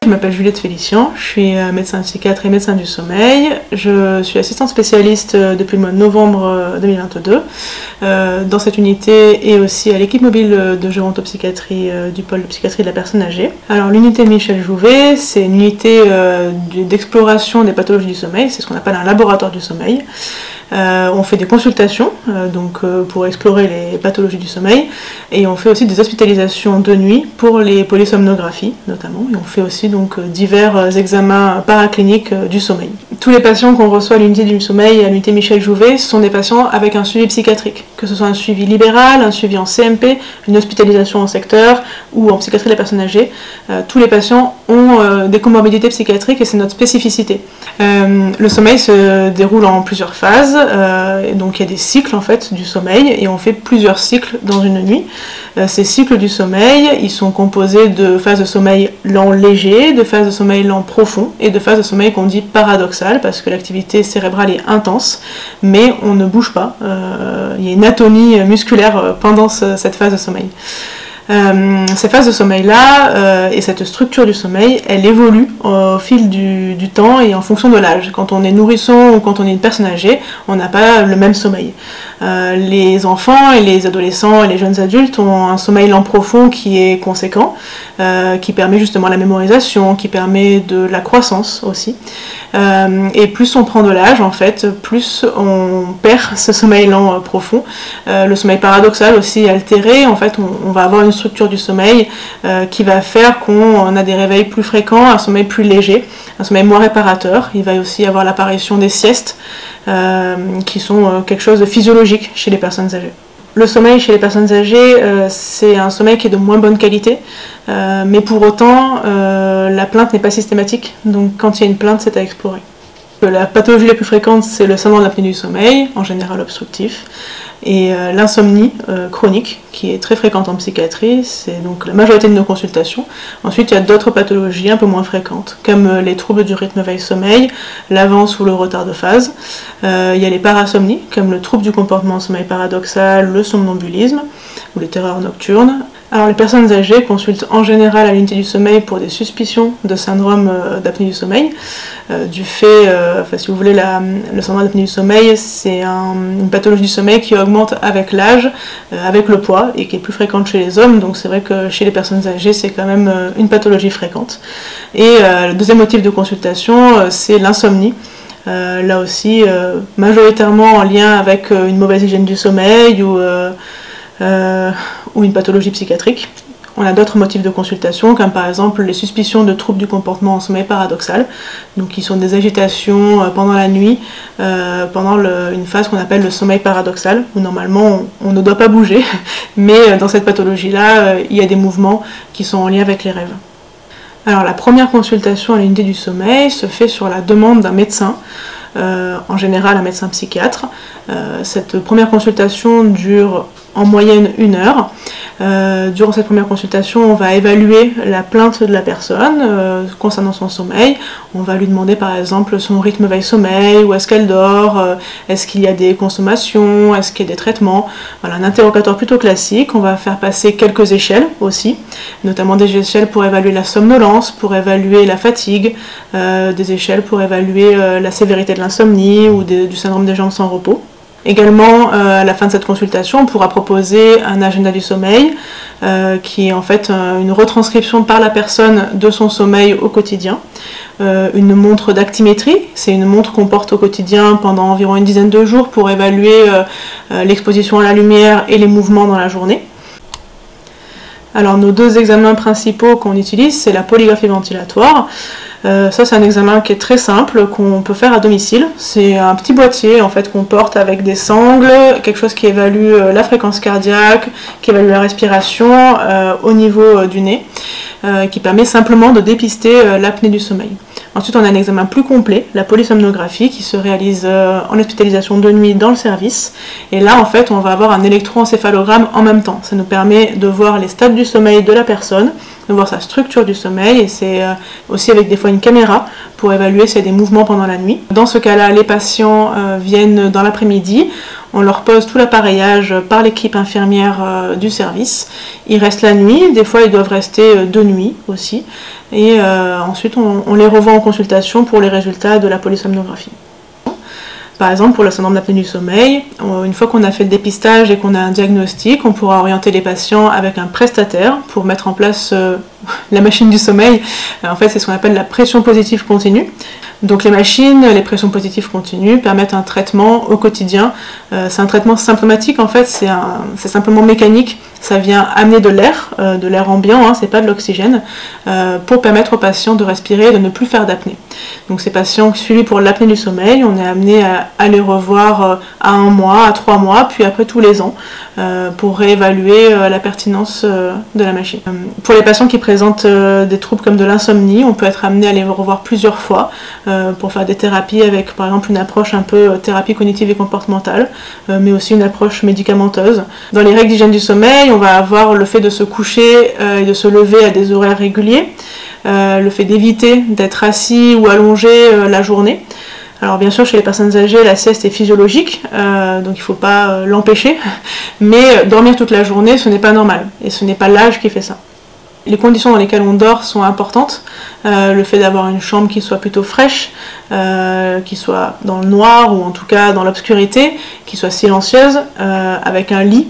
Je m'appelle Juliette Félicien, je suis médecin psychiatre et médecin du sommeil. Je suis assistante spécialiste depuis le mois de novembre 2022 dans cette unité et aussi à l'équipe mobile de gérontopsychiatrie du pôle de psychiatrie de la personne âgée. Alors l'unité Michel Jouvet, c'est une unité d'exploration des pathologies du sommeil, c'est ce qu'on appelle un laboratoire du sommeil. On fait des consultations pour explorer les pathologies du sommeil et on fait aussi des hospitalisations de nuit pour les polysomnographies notamment, et on fait aussi divers examens paracliniques du sommeil. Tous les patients qu'on reçoit à l'unité du sommeil et à l'unité Michel Jouvet sont des patients avec un suivi psychiatrique, que ce soit un suivi libéral, un suivi en CMP, une hospitalisation en secteur ou en psychiatrie de la personne âgée. Tous les patients ont des comorbidités psychiatriques et c'est notre spécificité. Le sommeil se déroule en plusieurs phases. Donc il y a des cycles en fait du sommeil et on fait plusieurs cycles dans une nuit. Ces cycles du sommeil, ils sont composés de phases de sommeil lent léger, de phases de sommeil lent profond et de phases de sommeil qu'on dit paradoxales parce que l'activité cérébrale est intense mais on ne bouge pas. Il y a une atonie musculaire pendant cette phase de sommeil. Cette phase de sommeil-là et cette structure du sommeil, elle évolue au fil du temps et en fonction de l'âge. Quand on est nourrisson ou quand on est une personne âgée, on n'a pas le même sommeil. Les enfants et les adolescents et les jeunes adultes ont un sommeil lent profond qui est conséquent, qui permet justement la mémorisation, qui permet de la croissance aussi. Et plus on prend de l'âge, en fait, plus on perd ce sommeil lent profond. Le sommeil paradoxal aussi altéré, en fait, on va avoir une structure du sommeil qui va faire qu'on a des réveils plus fréquents, un sommeil plus léger, un sommeil moins réparateur. Il va aussi y avoir l'apparition des siestes qui sont quelque chose de physiologique chez les personnes âgées. Le sommeil chez les personnes âgées, c'est un sommeil qui est de moins bonne qualité, mais pour autant, la plainte n'est pas systématique, donc quand il y a une plainte, c'est à explorer. La pathologie la plus fréquente, c'est le syndrome de l'apnée du sommeil, en général obstructif, et l'insomnie chronique, qui est très fréquente en psychiatrie, c'est donc la majorité de nos consultations. Ensuite, il y a d'autres pathologies un peu moins fréquentes, comme les troubles du rythme veille-sommeil, l'avance ou le retard de phase. Il y a les parasomnies, comme le trouble du comportement sommeil paradoxal, le somnambulisme, ou les terreurs nocturnes. Alors les personnes âgées consultent en général à l'unité du sommeil pour des suspicions de syndrome d'apnée du sommeil, du fait, si vous voulez, le syndrome d'apnée du sommeil, c'est une pathologie du sommeil qui augmente avec l'âge, avec le poids, et qui est plus fréquente chez les hommes, donc c'est vrai que chez les personnes âgées, c'est quand même une pathologie fréquente. Et le deuxième motif de consultation, c'est l'insomnie. Là aussi, majoritairement en lien avec une mauvaise hygiène du sommeil ou une pathologie psychiatrique. On a d'autres motifs de consultation, comme par exemple les suspicions de troubles du comportement en sommeil paradoxal, donc qui sont des agitations pendant la nuit, pendant une phase qu'on appelle le sommeil paradoxal, où normalement on ne doit pas bouger, mais dans cette pathologie-là, il y a des mouvements qui sont en lien avec les rêves. Alors la première consultation à l'unité du sommeil se fait sur la demande d'un médecin, en général un médecin psychiatre. Cette première consultation dure en moyenne 1 heure. Durant cette première consultation, on va évaluer la plainte de la personne concernant son sommeil. On va lui demander par exemple son rythme veille-sommeil, où est-ce qu'elle dort, est-ce qu'il y a des consommations, est-ce qu'il y a des traitements. Voilà, un interrogatoire plutôt classique. On va faire passer quelques échelles aussi, notamment des échelles pour évaluer la somnolence, pour évaluer la fatigue, des échelles pour évaluer la sévérité de l'insomnie ou du syndrome des jambes sans repos. Également, à la fin de cette consultation, on pourra proposer un agenda du sommeil qui est en fait une retranscription par la personne de son sommeil au quotidien. Une montre d'actimétrie, c'est une montre qu'on porte au quotidien pendant environ une dizaine de jours pour évaluer l'exposition à la lumière et les mouvements dans la journée. Alors nos deux examens principaux qu'on utilise, c'est la polygraphie ventilatoire. Ça c'est un examen qui est très simple, qu'on peut faire à domicile. C'est un petit boîtier en fait qu'on porte avec des sangles, quelque chose qui évalue la fréquence cardiaque, qui évalue la respiration au niveau du nez, qui permet simplement de dépister l'apnée du sommeil. Ensuite, on a un examen plus complet, la polysomnographie, qui se réalise en hospitalisation de nuit dans le service. Et là, en fait, on va avoir un électroencéphalogramme en même temps. Ça nous permet de voir les stades du sommeil de la personne, de voir sa structure du sommeil, et c'est aussi avec des fois une caméra pour évaluer s'il y a des mouvements pendant la nuit. Dans ce cas-là, les patients viennent dans l'après-midi, on leur pose tout l'appareillage par l'équipe infirmière du service. Ils restent la nuit, des fois ils doivent rester 2 nuits aussi, et ensuite on les revoit en consultation pour les résultats de la polysomnographie. Par exemple, pour le syndrome d'apnée du sommeil, une fois qu'on a fait le dépistage et qu'on a un diagnostic, on pourra orienter les patients avec un prestataire pour mettre en place la machine du sommeil. En fait, c'est ce qu'on appelle la pression positive continue. Donc les machines, les pressions positives continues permettent un traitement au quotidien. C'est un traitement symptomatique, en fait, c'est simplement mécanique. Ça vient amener de l'air ambiant, hein, c'est pas de l'oxygène, pour permettre aux patients de respirer et de ne plus faire d'apnée. Donc ces patients suivis pour l'apnée du sommeil, on est amené à les revoir à 1 mois, à 3 mois, puis après tous les ans, pour réévaluer la pertinence de la machine. Pour les patients qui présentent des troubles comme de l'insomnie, on peut être amené à les revoir plusieurs fois pour faire des thérapies avec par exemple une approche un peu thérapie cognitive et comportementale, mais aussi une approche médicamenteuse. Dans les règles d'hygiène du sommeil, on va avoir le fait de se coucher et de se lever à des horaires réguliers, le fait d'éviter d'être assis ou allongé la journée. Alors bien sûr, chez les personnes âgées, la sieste est physiologique, donc il ne faut pas l'empêcher, mais dormir toute la journée, ce n'est pas normal, et ce n'est pas l'âge qui fait ça. Les conditions dans lesquelles on dort sont importantes, le fait d'avoir une chambre qui soit plutôt fraîche, qui soit dans le noir ou en tout cas dans l'obscurité, qui soit silencieuse, avec un lit.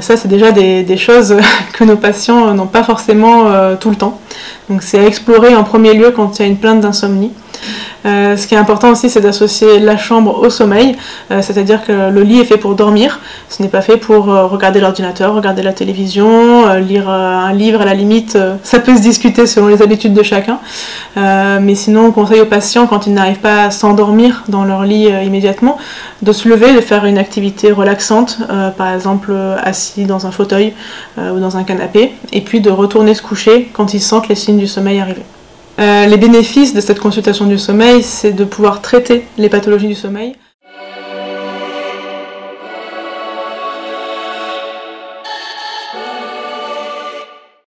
Ça c'est déjà des choses que nos patients n'ont pas forcément tout le temps. Donc c'est à explorer en premier lieu quand il y a une plainte d'insomnie. Ce qui est important aussi, c'est d'associer la chambre au sommeil, c'est-à-dire que le lit est fait pour dormir, ce n'est pas fait pour regarder l'ordinateur, regarder la télévision, lire un livre. À la limite, ça peut se discuter selon les habitudes de chacun, mais sinon on conseille aux patients, quand ils n'arrivent pas à s'endormir dans leur lit immédiatement, de se lever, de faire une activité relaxante, par exemple assis dans un fauteuil ou dans un canapé, et puis de retourner se coucher quand ils sentent les signes du sommeil arriver. Les bénéfices de cette consultation du sommeil, c'est de pouvoir traiter les pathologies du sommeil.